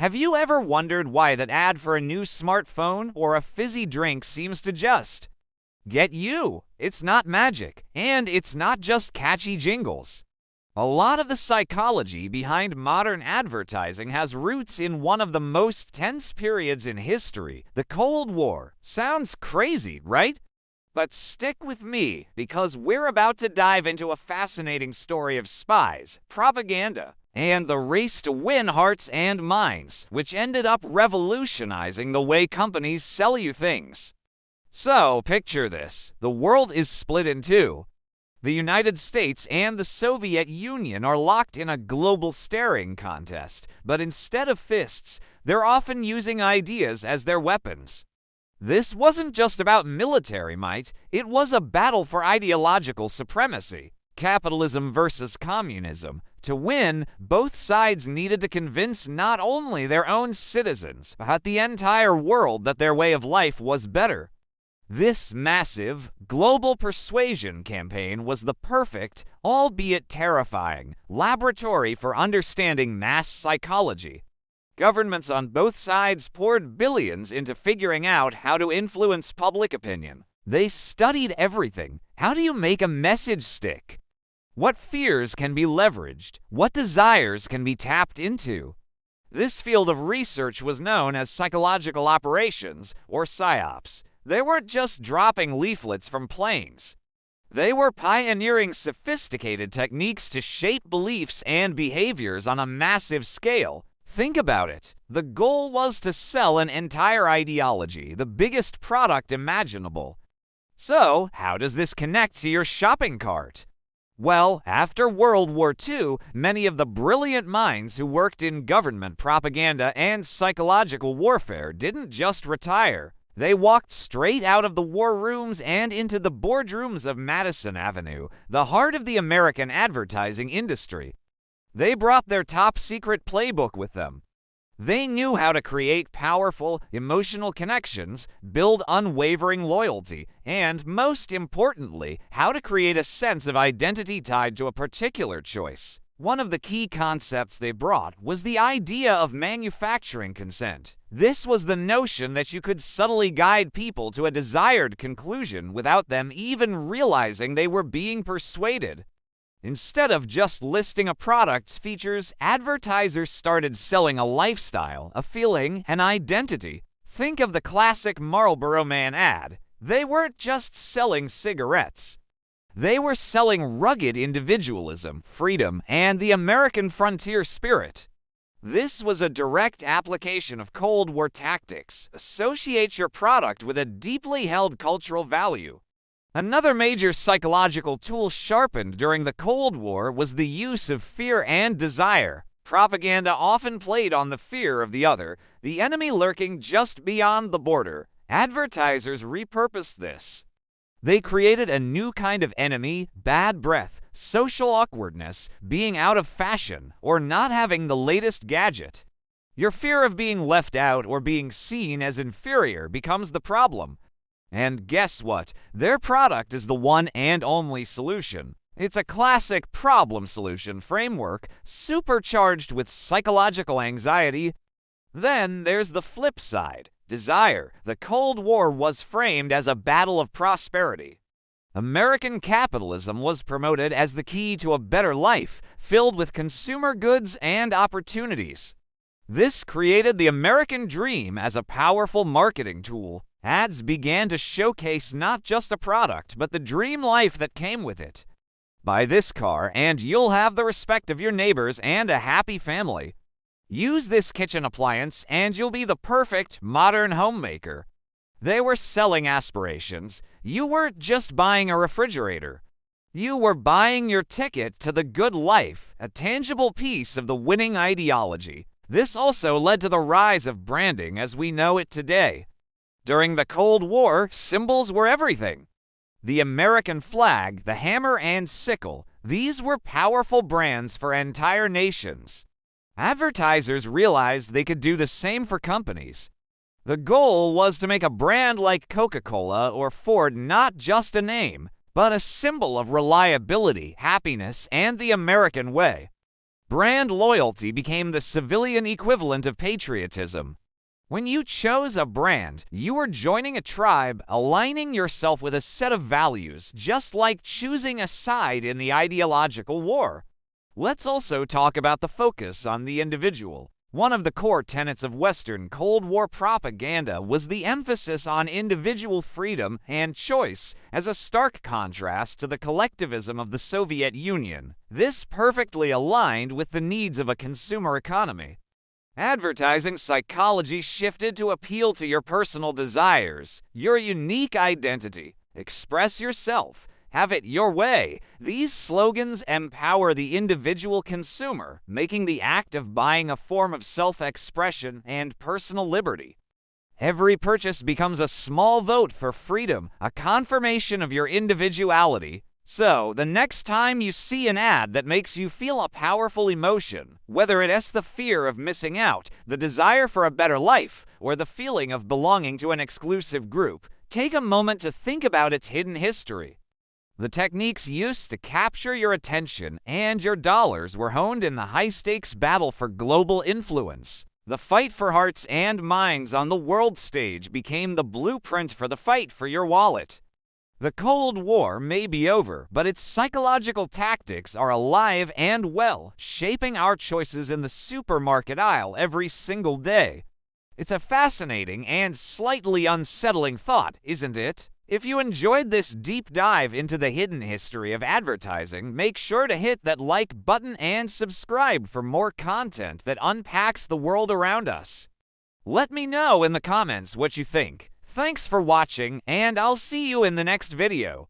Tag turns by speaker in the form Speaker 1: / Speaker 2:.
Speaker 1: Have you ever wondered why that ad for a new smartphone or a fizzy drink seems to just get you? It's not magic, and it's not just catchy jingles. A lot of the psychology behind modern advertising has roots in one of the most tense periods in history, the Cold War. Sounds crazy, right? But stick with me, because we're about to dive into a fascinating story of spies, propaganda, and the race to win hearts and minds, which ended up revolutionizing the way companies sell you things. So, picture this. The world is split in two. The United States and the Soviet Union are locked in a global staring contest, but instead of fists, they're often using ideas as their weapons. This wasn't just about military might, it was a battle for ideological supremacy. Capitalism versus communism. To win, both sides needed to convince not only their own citizens, but the entire world that their way of life was better. This massive, global persuasion campaign was the perfect, albeit terrifying, laboratory for understanding mass psychology. Governments on both sides poured billions into figuring out how to influence public opinion. They studied everything. How do you make a message stick? What fears can be leveraged? What desires can be tapped into? This field of research was known as psychological operations, or PSYOPs. They weren't just dropping leaflets from planes. They were pioneering sophisticated techniques to shape beliefs and behaviors on a massive scale. Think about it. The goal was to sell an entire ideology, the biggest product imaginable. So, how does this connect to your shopping cart? Well, after World War II, many of the brilliant minds who worked in government propaganda and psychological warfare didn't just retire. They walked straight out of the war rooms and into the boardrooms of Madison Avenue, the heart of the American advertising industry. They brought their top-secret playbook with them. They knew how to create powerful, emotional connections, build unwavering loyalty, and, most importantly, how to create a sense of identity tied to a particular choice. One of the key concepts they brought was the idea of manufacturing consent. This was the notion that you could subtly guide people to a desired conclusion without them even realizing they were being persuaded. Instead of just listing a product's features, advertisers started selling a lifestyle, a feeling, an identity. Think of the classic Marlboro Man ad. They weren't just selling cigarettes. They were selling rugged individualism, freedom, and the American frontier spirit. This was a direct application of Cold War tactics. Associate your product with a deeply held cultural value. Another major psychological tool sharpened during the Cold War was the use of fear and desire. Propaganda often played on the fear of the other, the enemy lurking just beyond the border. Advertisers repurposed this. They created a new kind of enemy, bad breath, social awkwardness, being out of fashion, or not having the latest gadget. Your fear of being left out or being seen as inferior becomes the problem. And guess what? Their product is the one and only solution. It's a classic problem-solution framework, supercharged with psychological anxiety. Then there's the flip side, desire. The Cold War was framed as a battle of prosperity. American capitalism was promoted as the key to a better life, filled with consumer goods and opportunities. This created the American dream as a powerful marketing tool. Ads began to showcase not just a product, but the dream life that came with it. Buy this car, and you'll have the respect of your neighbors and a happy family. Use this kitchen appliance, and you'll be the perfect modern homemaker. They were selling aspirations. You weren't just buying a refrigerator. You were buying your ticket to the good life, a tangible piece of the winning ideology. This also led to the rise of branding as we know it today. During the Cold War, symbols were everything. The American flag, the hammer and sickle, these were powerful brands for entire nations. Advertisers realized they could do the same for companies. The goal was to make a brand like Coca-Cola or Ford not just a name, but a symbol of reliability, happiness, and the American way. Brand loyalty became the civilian equivalent of patriotism. When you chose a brand, you were joining a tribe, aligning yourself with a set of values, just like choosing a side in the ideological war. Let's also talk about the focus on the individual. One of the core tenets of Western Cold War propaganda was the emphasis on individual freedom and choice, as a stark contrast to the collectivism of the Soviet Union. This perfectly aligned with the needs of a consumer economy. Advertising psychology shifted to appeal to your personal desires, your unique identity. Express yourself. Have it your way. These slogans empower the individual consumer, making the act of buying a form of self-expression and personal liberty. Every purchase becomes a small vote for freedom, a confirmation of your individuality. So, the next time you see an ad that makes you feel a powerful emotion, whether it's the fear of missing out, the desire for a better life, or the feeling of belonging to an exclusive group, take a moment to think about its hidden history. The techniques used to capture your attention and your dollars were honed in the high-stakes battle for global influence. The fight for hearts and minds on the world stage became the blueprint for the fight for your wallet. The Cold War may be over, but its psychological tactics are alive and well, shaping our choices in the supermarket aisle every single day. It's a fascinating and slightly unsettling thought, isn't it? If you enjoyed this deep dive into the hidden history of advertising, make sure to hit that like button and subscribe for more content that unpacks the world around us. Let me know in the comments what you think. Thanks for watching, and I'll see you in the next video.